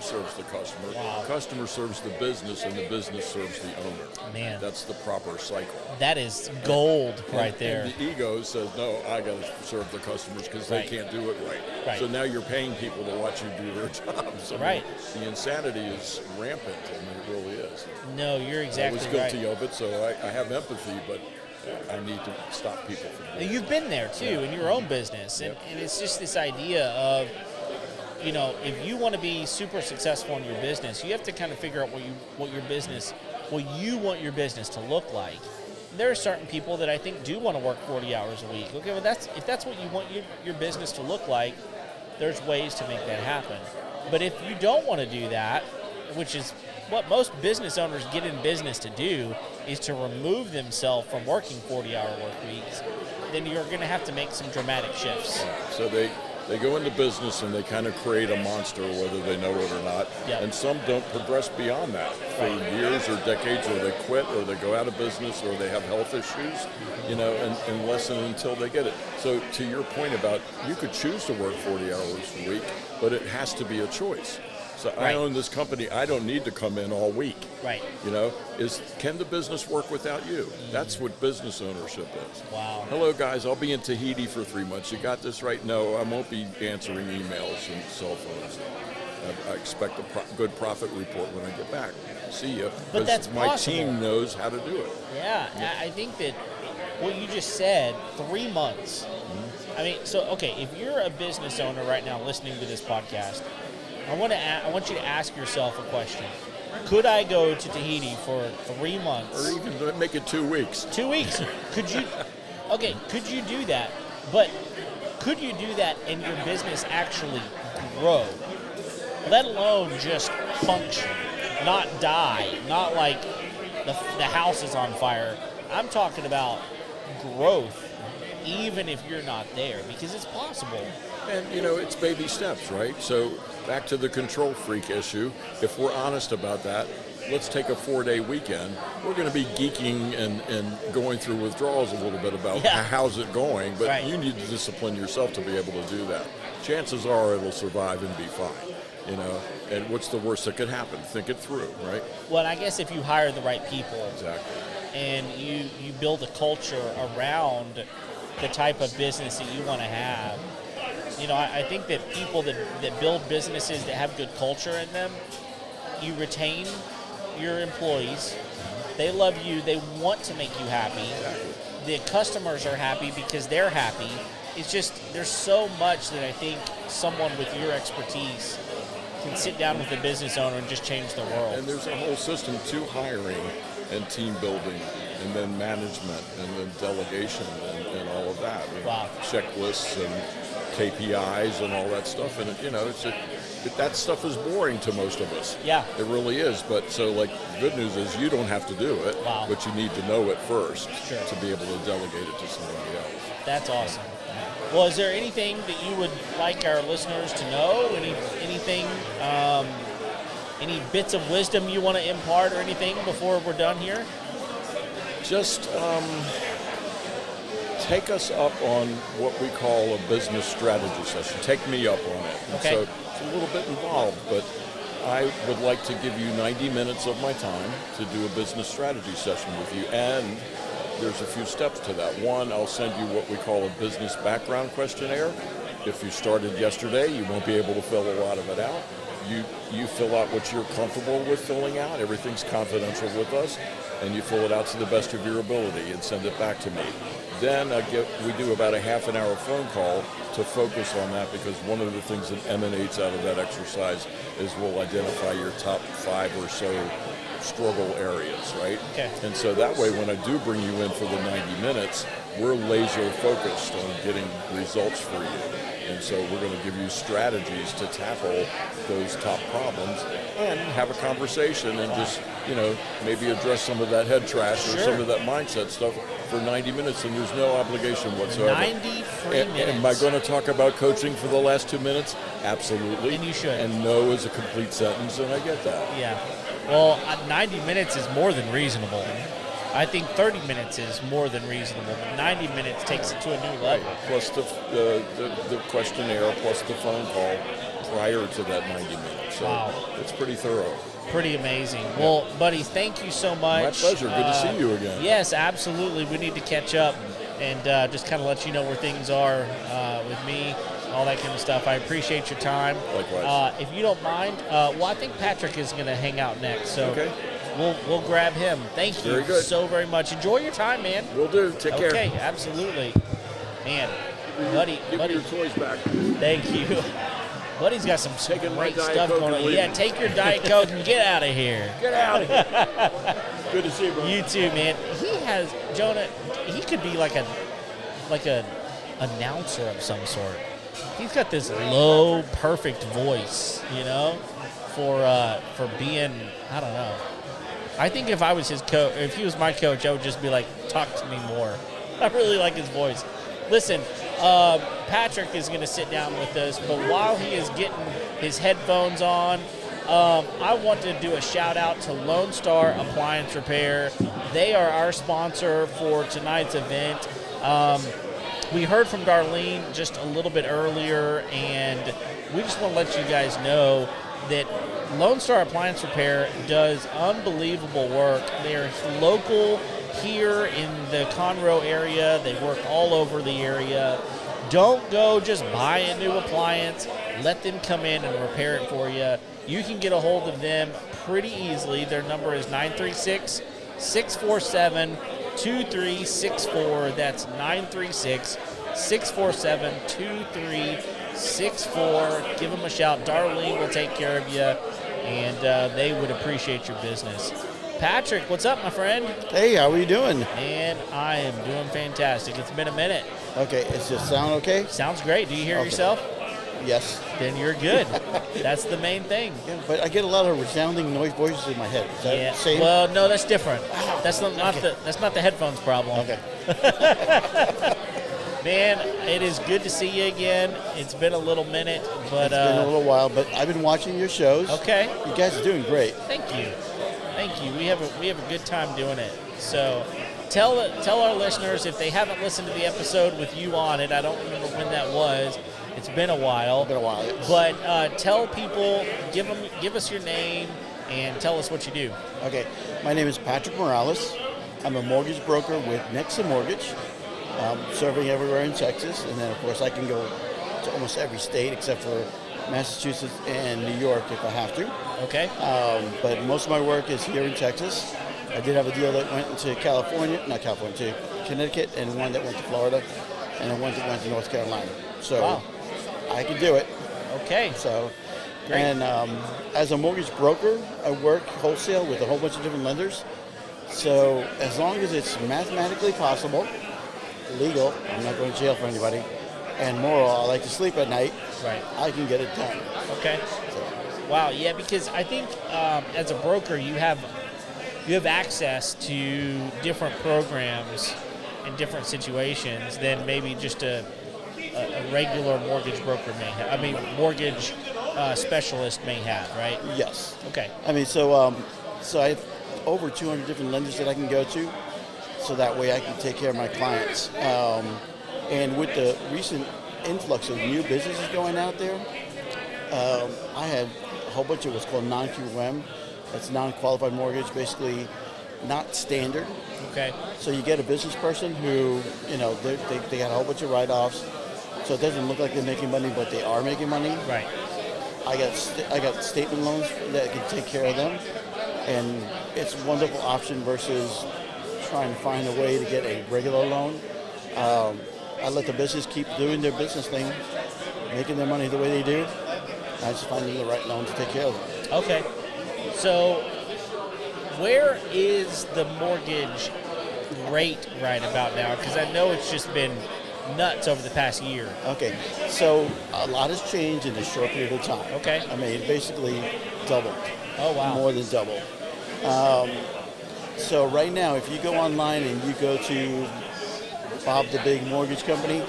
serves the customer, Wow. customer serves the business, and the business serves the owner. Man. That's the proper cycle. That is gold right there. And the ego says, no, I got to serve the customers because Right. they can't do it right. Right. So now you're paying people to watch you do their jobs. I mean, Right. the insanity is rampant. I mean, it really is. No, you're exactly I was right. guilty of it, so I have empathy, but I need to stop people from doing it. You've been there too in your own business, and it's just this idea of, if you want to be super successful in your business, you have to kind of figure out what you want your business to look like. There are certain people that I think do want to work 40 hours a week. Okay, well if that's what you want your business to look like, there's ways to make that happen. But if you don't want to do that, which is what most business owners get in business to do, is to remove themselves from working 40-hour work weeks, then you're going to have to make some dramatic shifts. So they go into business and they kind of create a monster, whether they know it or not. Yep. And some don't progress beyond that for years or decades, or they quit, or they go out of business, or they have health issues, and less until they get it. So to your point about, you could choose to work 40 hours a week, but it has to be a choice. So Right. I own this company. I don't need to come in all week. Right. Can the business work without you? That's what business ownership is. Wow. Hello, guys. I'll be in Tahiti for 3 months. You got this right? No, I won't be answering emails and cell phones. I expect a good profit report when I get back. See you. But that's my possible. team knows how to do it. Yeah, I think that what you just said, 3 months. I mean, so, okay, if you're a business owner right now listening to this podcast, I want you to ask yourself a question. Could I go to Tahiti for 3 months? Or even make it 2 weeks. 2 weeks. Could you do that? But could you do that and your business actually grow? Let alone just function, not die, not like the house is on fire. I'm talking about growth, even if you're not there, because it's possible. And, it's baby steps, right? So back to the control freak issue. If we're honest about that, let's take a 4-day weekend. We're going to be geeking and going through withdrawals a little bit about how's it going, but Right. you need to discipline yourself to be able to do that. Chances are it'll survive and be fine, and what's the worst that could happen? Think it through, right? Well, and I guess if you hire the right people, Exactly. and you build a culture around the type of business that you want to have. I think that people that build businesses that have good culture in them, you retain your employees. They love you. They want to make you happy. The customers are happy because they're happy. It's just, there's so much that I think someone with your expertise can sit down with a business owner and just change the world. And there's a whole system to hiring and team building and then management and then delegation and all of that. Wow. Checklists and KPIs and all that stuff. And, that stuff is boring to most of us. Yeah. It really is. But so, the good news is you don't have to do it, Wow. but you need to know it first Sure. to be able to delegate it to somebody else. That's awesome. Well, is there anything that you would like our listeners to know? Anything, any bits of wisdom you want to impart or anything before we're done here? Just take us up on what we call a business strategy session. Take me up on it. And Okay. so it's a little bit involved, but I would like to give you 90 minutes of my time to do a business strategy session with you. And there's a few steps to that. One, I'll send you what we call a business background questionnaire. If you started yesterday, you won't be able to fill a lot of it out. You fill out what you're comfortable with filling out. Everything's confidential with us. And you fill it out to the best of your ability and send it back to me. Then we do about a half an hour phone call to focus on that, because one of the things that emanates out of that exercise is we'll identify your top 5 or so struggle areas, right? Okay. And so that way, when I do bring you in for the 90 minutes, we're laser focused on getting results for you. And so we're going to give you strategies to tackle those top problems and have a conversation and just, maybe address some of that head trash or Sure. some of that mindset stuff for 90 minutes, and there's no obligation whatsoever. 90 free minutes. Am I going to talk about coaching for the last 2 minutes? Absolutely. And you should. And no is a complete sentence, and I get that. Yeah. Well, 90 minutes is more than reasonable. I think 30 minutes is more than reasonable. 90 minutes takes it to a new level. Plus the questionnaire, plus the phone call prior to that 90 minutes. So Wow. it's pretty thorough. Pretty amazing. Well, buddy, thank you so much. My pleasure. Good to see you again. Yes, absolutely. We need to catch up and just kind of let you know where things are with me, all that kind of stuff. I appreciate your time. Likewise. If you don't mind, I think Patrick is going to hang out next, so Okay. we'll grab him. Thank you Very good. so very much. Enjoy your time, man. Will do. Take care. Okay, absolutely. Man, buddy, Give me your toys back. thank you. Buddy's got some Taking my great Diet stuff Coke going and on. Yeah, leaving. take your Diet Coke and get out of here. Get out of here. Good to see you, bro. You too, man. He has Jonah. He could be like a announcer of some sort. He's got this low, perfect voice, for being. I don't know. I think if I was his coach, if he was my coach, I would just be like, talk to me more. I really like his voice. Listen, Patrick is going to sit down with us, but while he is getting his headphones on, I want to do a shout out to Lone Star Appliance Repair. They are our sponsor for tonight's event. We heard from Darlene just a little bit earlier, and we just want to let you guys know that Lone Star Appliance Repair does unbelievable work. They're local here in the Conroe area. They work all over the area. Don't go just buy a new appliance. Let them come in and repair it for you. You can get a hold of them pretty easily. Their number is 936-647-2364. That's 936-647-2364. Give them a shout. Darlene will take care of you, and they would appreciate your business. Patrick, what's up, my friend? Hey, how are you doing? And I am doing fantastic. It's been a minute. Okay, is the sound okay? Sounds great. Do you hear Okay. yourself? Yes. Then you're good. That's the main thing. Yeah, but I get a lot of resounding noise voices in my head. Is that Yeah. the same? Well, no, that's different. That's not Okay. that's not the headphones problem. Okay. Man, it is good to see you again. It's been a little minute, but It's been a little while, but I've been watching your shows. okay. You guys are doing great. Thank you. We have a good time doing it. So tell our listeners, if they haven't listened to the episode with you on it, I don't remember when that was. It's been a while. It's been a while. But tell people, give us your name, and tell us what you do. Okay. My name is Patrick Morales. I'm a mortgage broker with Nexa Mortgage, serving everywhere in Texas. And then, of course, I can go to almost every state except for Massachusetts and New York if I have to. Okay. But most of my work is here in Texas. I did have a deal that went into to Connecticut, and one that went to Florida, and one that went to North Carolina. So Wow. I can do it. Okay. So, Great. and as a mortgage broker, I work wholesale with a whole bunch of different lenders. So as long as it's mathematically possible, legal, I'm not going to jail for anybody, and moral, I like to sleep at night, Right. I can get it done. Okay. So, Wow. Yeah, because I think as a broker, you have access to different programs in different situations than maybe just a regular mortgage broker may have. I mean, mortgage specialist may have, right? yes. Okay. I mean, so I have over 200 different lenders that I can go to, so that way I can take care of my clients. And with the recent influx of new businesses going out there, I had a whole bunch of what's called non-QM. That's non-qualified mortgage, basically not standard. Okay. So you get a business person who, they got a whole bunch of write-offs, so it doesn't look like they're making money, but they are making money. Right. I got statement loans that can take care of them, and it's a wonderful option versus trying to find a way to get a regular loan. I let the business keep doing their business thing, making their money the way they do. I just find them the right loan to take care of them. Okay. So, where is the mortgage rate right about now? Because I know it's just been nuts over the past year. Okay, so a lot has changed in a short period of time. Okay. I mean, basically doubled. Oh, wow. More than double. So right now, if you go online and you go to Bob the Big Mortgage Company,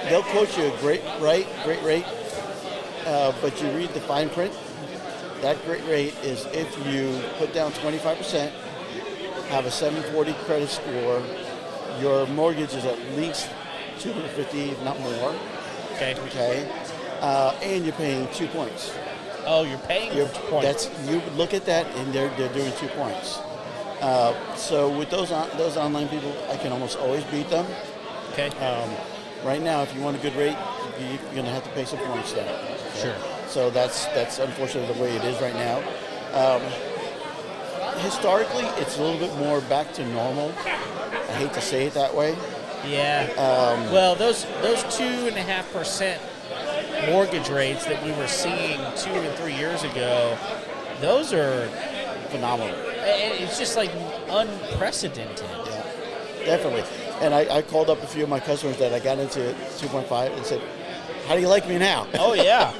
they'll quote you a great rate, but you read the fine print. That great rate is if you put down 25%, have a 740 credit score, your mortgage is at least $250, if not more. Okay. Okay, and you're paying 2 points. Oh, you're paying for points. You look at that, and they're doing 2 points. So with those online people, I can almost always beat them. Okay. Right now, if you want a good rate, you're going to have to pay some points down. Sure. So that's unfortunately the way it is right now. Historically, it's a little bit more back to normal. I hate to say it that way. Yeah. Well, those 2.5% mortgage rates that we were seeing 2 and 3 years ago, those are Phenomenal. It's just like unprecedented. Yeah, definitely. And I called up a few of my customers that I got into 2.5 and said, "How do you like me now?" Oh yeah.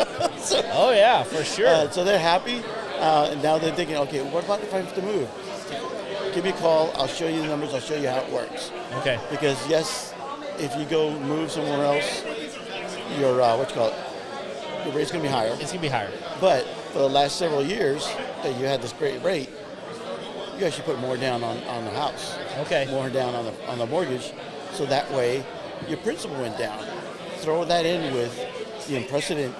Oh yeah, for sure. So they're happy. And now they're thinking, okay, what about if I have to move? Give me a call. I'll show you the numbers. I'll show you how it works. Okay. Because yes, if you go move somewhere else, your your rate's going to be higher. It's gonna be higher. But for the last several years that you had this great rate, you actually put more down on the house. Okay. More down on the mortgage, so that way your principal went down. Throw that in with the unprecedented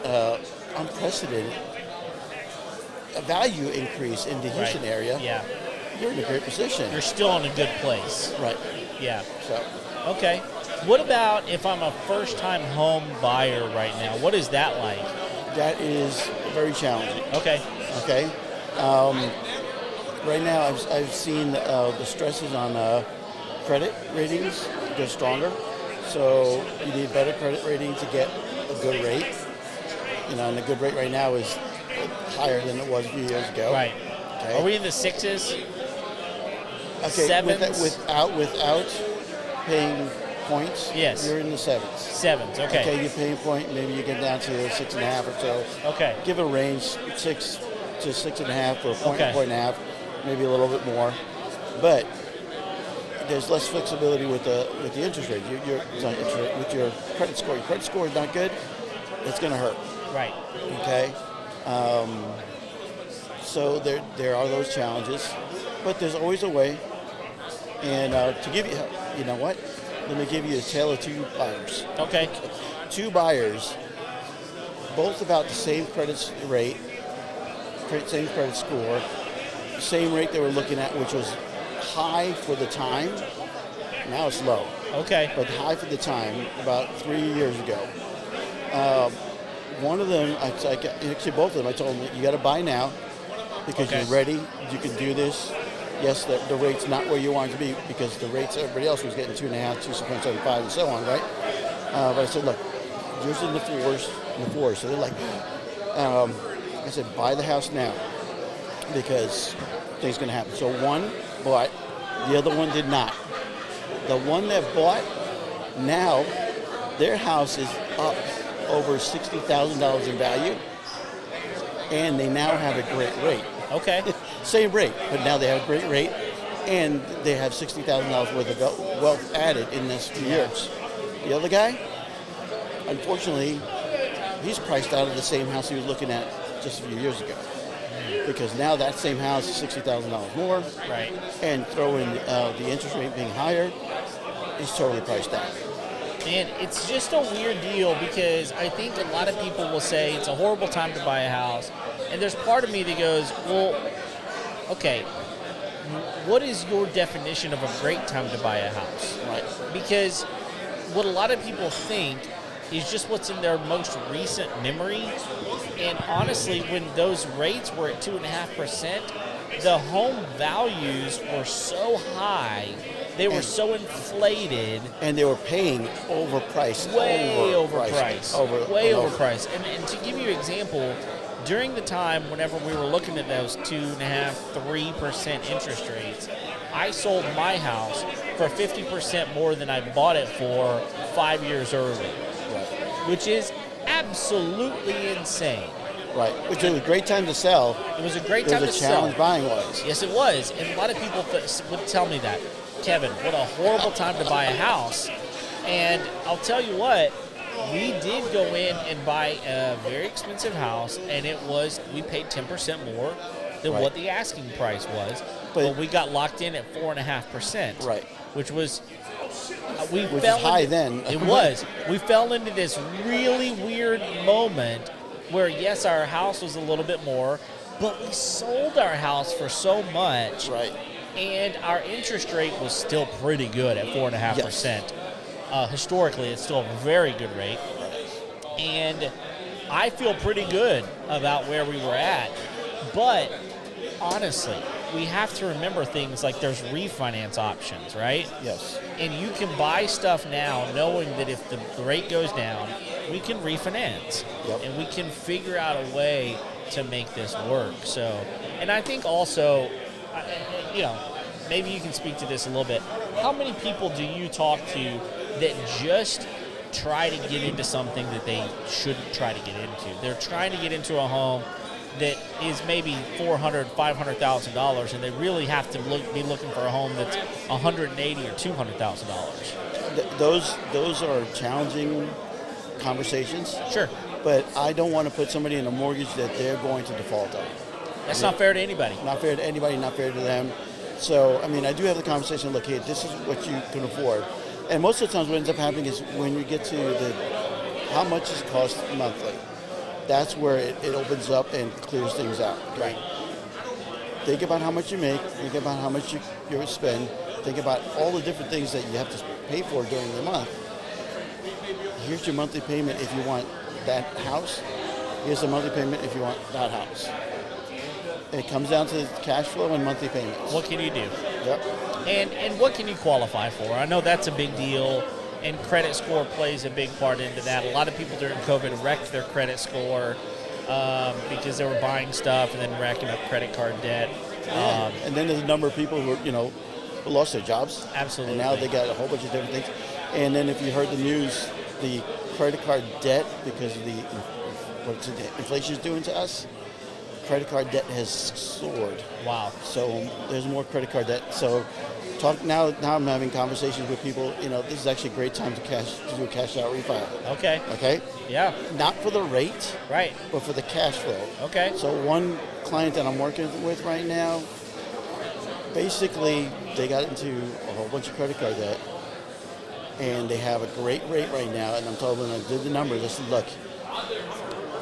value increase in the Houston area. Yeah. You're in a great position. You're still in a good place. Right. Yeah. So Okay. What about if I'm a first-time home buyer right now? What is that like? that is very challenging. Okay. Okay. Right now, I've seen the stresses on credit ratings go stronger. So you need better credit rating to get a good rate. And the good rate right now is higher than it was a few years ago. Right. Okay. Are we in the sixes? Okay. Sevens? Without paying points. Yes. You're in the sevens. Sevens. Okay. Okay. You pay a point. Maybe you get down to 6.5 or so. Okay. Give a range 6 to 6.5 or a point, Okay. point and a half, maybe a little bit more. But there's less flexibility with the interest rate. With your credit score. Your credit score is not good. It's going to hurt. Right. Okay. So there are those challenges, but there's always a way. And to give you, you know what? Let me give you a tale of two buyers. Okay. Two buyers, both about the same credit rate, same credit score, same rate they were looking at, which was high for the time. Now it's low, Okay. but high for the time about 3 years ago. One of them, actually both of them, I told them, you got to buy now because Okay. you're ready. You can do this. Yes, the rate's not where you want it to be because the rates everybody else was getting 2.5, 2.75, and so on, right? But I said, look, yours is in the fours. So they're like, I said, buy the house now because things going to happen. So one bought, the other one did not. The one that bought, now their house is up over $60,000 in value, and they now have a great rate. Okay. Same rate, but now they have a great rate, and they have $60,000 worth of wealth added in this few years. The other guy, unfortunately, he's priced out of the same house he was looking at just a few years ago, because now that same house is $60,000 more, Right. and throw in the interest rate being higher, he's totally priced out. And it's just a weird deal because I think a lot of people will say it's a horrible time to buy a house. And there's part of me that goes, well, okay, what is your definition of a great time to buy a house? Right. Because what a lot of people think is just what's in their most recent memory. And honestly, when those rates were at 2.5%, the home values were so high, they were so inflated. And they were paying overpriced. Way overpriced. overpriced. And to give you an example, during the time whenever we were looking at those 2.5%, 3% interest rates, I sold my house for 50% more than I bought it for 5 years early, Right. which is absolutely insane. Right. Which was a great time to sell. It was a great It time was to a sell. challenge buying was. Yes, it was. And a lot of people would tell me that. Kevin, what a horrible time to buy a house. And I'll tell you what, we did go in and buy a very expensive house, and we paid 10% more than Right. what the asking price was. But- But we got locked in at 4.5%. Right. Which was, Which is high then. It was. We fell into this really weird moment where, yes, our house was a little bit more, but we sold our house for so much. Right. And our interest rate was still pretty good at 4.5%. Historically, it's still a very good rate. And I feel pretty good about where we were at. But honestly, we have to remember things like there's refinance options, right? Yes. And you can buy stuff now knowing that if the rate goes down, we can refinance. Yep. And we can figure out a way to make this work. So, and I think also, maybe you can speak to this a little bit. How many people do you talk to that just try to get into something that they shouldn't try to get into? They're trying to get into a home that is maybe $400,000, $500,000, and they really have to be looking for a home that's $180,000 or $200,000. Those are challenging conversations. Sure, But I don't want to put somebody in a mortgage that they're going to default on. that's not fair to anybody. Not fair to anybody, not fair to them. So, I do have the conversation, look, hey, this is what you can afford. And most of the times what ends up happening is when you get to how much does it cost monthly? That's where it opens up and clears things out. Right. Think about how much you make, think about how much you spend, think about all the different things that you have to pay for during the month. Here's your monthly payment if you want that house. Here's the monthly payment if you want that house. It comes down to cash flow and monthly payments. What can you do? Yep. And what can you qualify for? I know that's a big deal, and credit score plays a big part into that. A lot of people during COVID wrecked their credit score because they were buying stuff and then racking up credit card debt. And then there's a number of people who lost their jobs. Absolutely. And now they got a whole bunch of different things. And then if you heard the news, the credit card debt, because of what the inflation is doing to us, credit card debt has soared. Wow. So there's more credit card debt. So now I'm having conversations with people, this is actually a great time to do a cash out refi. Okay. Okay? Yeah. Not for the rate, Right. but for the cash flow. Okay. So one client that I'm working with right now, basically they got into a whole bunch of credit card debt, and they have a great rate right now. And I'm told when I did the numbers, I said, look,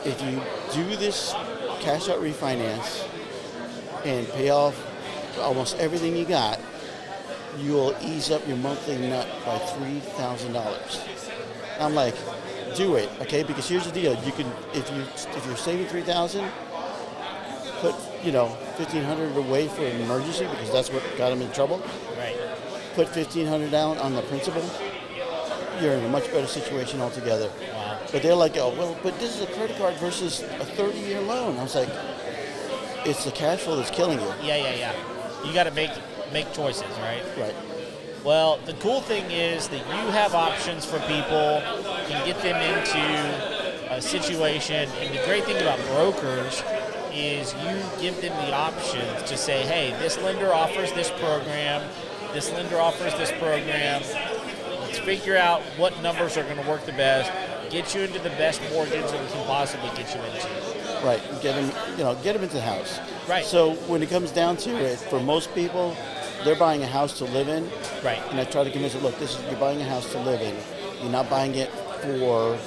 if you do this cash out refinance and pay off almost everything you got, you will ease up your monthly nut by $3,000. I'm like, do it, okay? Because here's the deal: you can, if you're saving $3,000, put $1,500 away for an emergency because that's what got them in trouble. Right. Put $1,500 down on the principal. You're in a much better situation altogether. Wow. But they're like, oh well, but this is a credit card versus a 30-year loan. I was like, it's the cash flow that's killing you. Yeah. You got to make choices, right? Right. Well, the cool thing is that you have options for people, can get them into a situation, and the great thing about brokers is you give them the options to say, hey, this lender offers this program, this lender offers this program. Let's figure out what numbers are going to work the best, get you into the best mortgage that we can possibly get you into. Right. Get them into the house. Right. So when it comes down to it, for most people, they're buying a house to live in. Right. And I try to convince them, look, you're buying a house to live in. You're not buying it for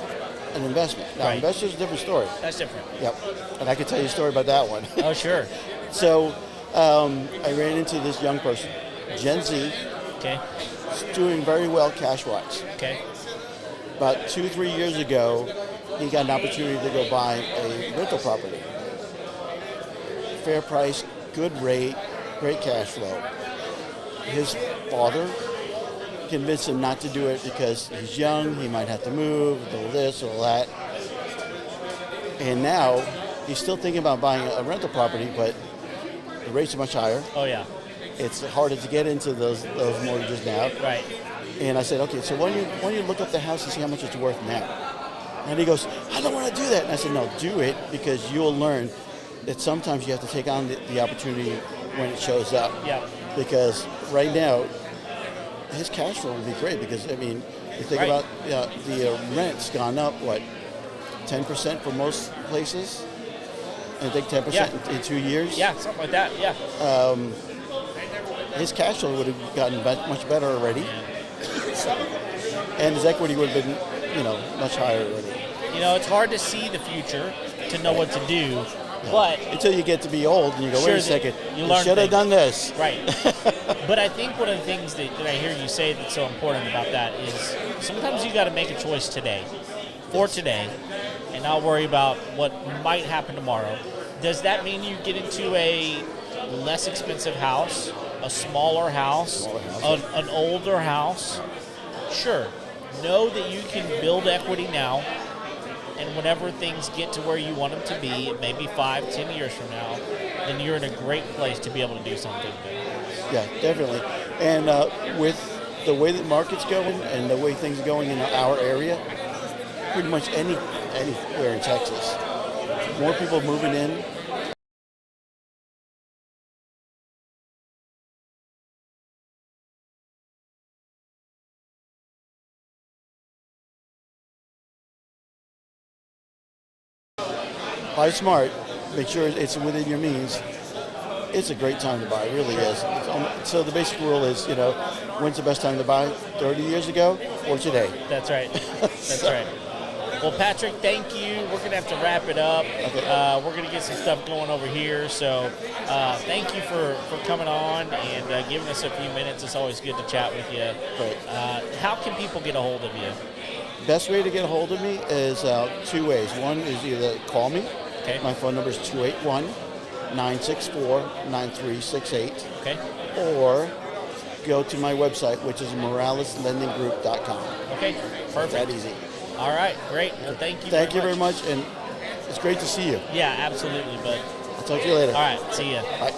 an investment. Now, Right. investors, a different story. That's different. Yep. And I can tell you a story about that one. Oh, sure. So I ran into this young person, Gen Z, Okay. doing very well cash-wise. Okay. About 2-3 years ago, he got an opportunity to go buy a rental property. Fair price, good rate, great cash flow. His father convinced him not to do it because he's young, he might have to move, do this or that. And now he's still thinking about buying a rental property, but the rates are much higher. Oh, yeah. It's harder to get into those mortgages now. Right. And I said, okay, so why don't you look up the house and see how much it's worth now? And he goes, I don't want to do that. And I said, no, do it because you'll learn that sometimes you have to take on the opportunity when it shows up. Yeah. Because right now, his cash flow would be great because, I mean, you think Right. about the rent's gone up, 10% for most places? I think 10% Yeah. in 2 years? Yeah, something like that. Yeah. His cash flow would have gotten much better already. And his equity would have been, much higher already. It's hard to see the future to know what to do, but Until you get to be old and you go, Sure, wait a second, you you learn should have things. done this. right. But I think one of the things that I hear you say that's so important about that is sometimes you got to make a choice today, for today, and not worry about what might happen tomorrow. Does that mean you get into a less expensive house, a smaller house, an older house? Sure. Know that you can build equity now, and whenever things get to where you want them to be, maybe 5-10 years from now, then you're in a great place to be able to do something big. Yeah, definitely. And with the way the market's going and the way things are going in our area, pretty much anywhere in Texas, more people moving in. Buy smart. Make sure it's within your means. It's a great time to buy. It really is. So the basic rule is, when's the best time to buy? 30 years ago or today? That's right. That's right. Well, Patrick, thank you. We're going to have to wrap it up. Okay. We're going to get some stuff going over here. So thank you for coming on and giving us a few minutes. It's always good to chat with you. Great. How can people get a hold of you? Best way to get a hold of me is 2 ways. One is either call me. Okay. My phone number is 281-964-9368. Okay. Or go to my website, which is moraleslendinggroup.com. Okay. Perfect. That easy. All right. Great. Well, thank you. Thank you very much, and it's great to see you. Yeah, absolutely, bud. I'll talk to you later. All right. See ya. Bye.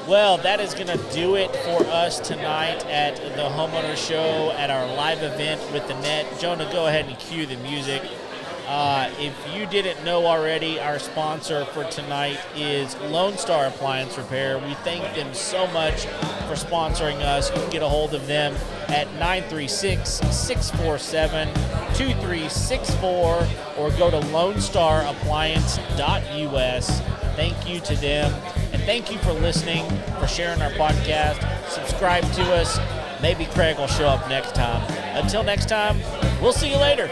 Well, that is going to do it for us tonight at the Homeowner Show at our live event with the net. Jonah, go ahead and cue the music. If you didn't know already, our sponsor for tonight is Lone Star Appliance Repair. We thank them so much for sponsoring us. You can get a hold of them at 936-647-2364 or go to LoneStarAppliance.us. Thank you to them. And thank you for listening, for sharing our podcast. Subscribe to us. Maybe Craig will show up next time. Until next time, we'll see you later.